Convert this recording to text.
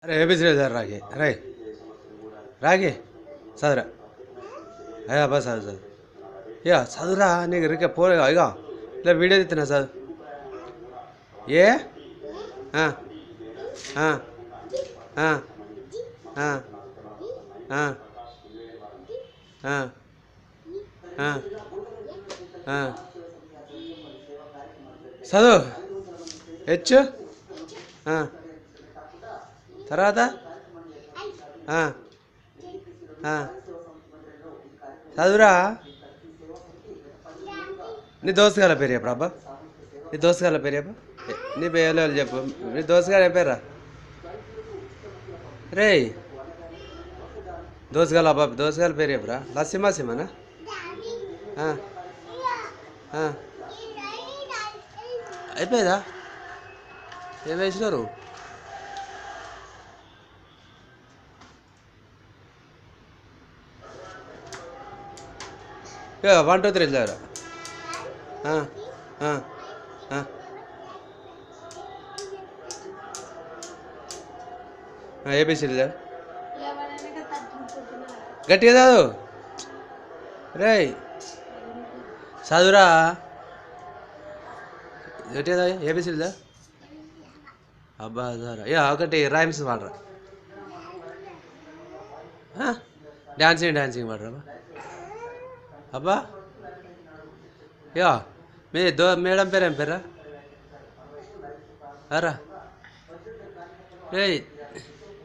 अरे ఏబిసిడి రాగి రే రాగి చదురా అయ్యా బస్ చదువు చదువు ఇక చదువురా నీకు రిక పో ఇక ఇలా వీడియో తీస్తున్నా చదువు ఏ ఆ, ఆ, ఆ, ఆ, ఆ, ఆ, ఆ, ఆ. చదువు హెచ్చు ఆ, తర్వాత ఆ, ఆ. చదువురా నీ దోస్తుగాల పేరు చెప్పరా అబ్బా నీ దోస్తుగాల పేరు చెప్పు నీ పేరు చెప్పు నీ దోస్తుగాల పేరా రే దోస్తుగాల అబ్బా దోస్తుగాల పేరు చెప్పరా లసిమా సిమనా అయిపోయిందా ఏం వేసినారు ఇక 1 2 3 దగ్గర ఏబిసిడి గట్టిగా చదువు రే చదువురా గట్టిగా చదువు ఏబిసిడిదా అబ్బా చదువురా ఇక ఒకటి రైమ్స్ వాడరా డాన్సింగ్ వాడరా అబ్బా ఇక మీ మేడం పేరు ఏం పేరా అరా రే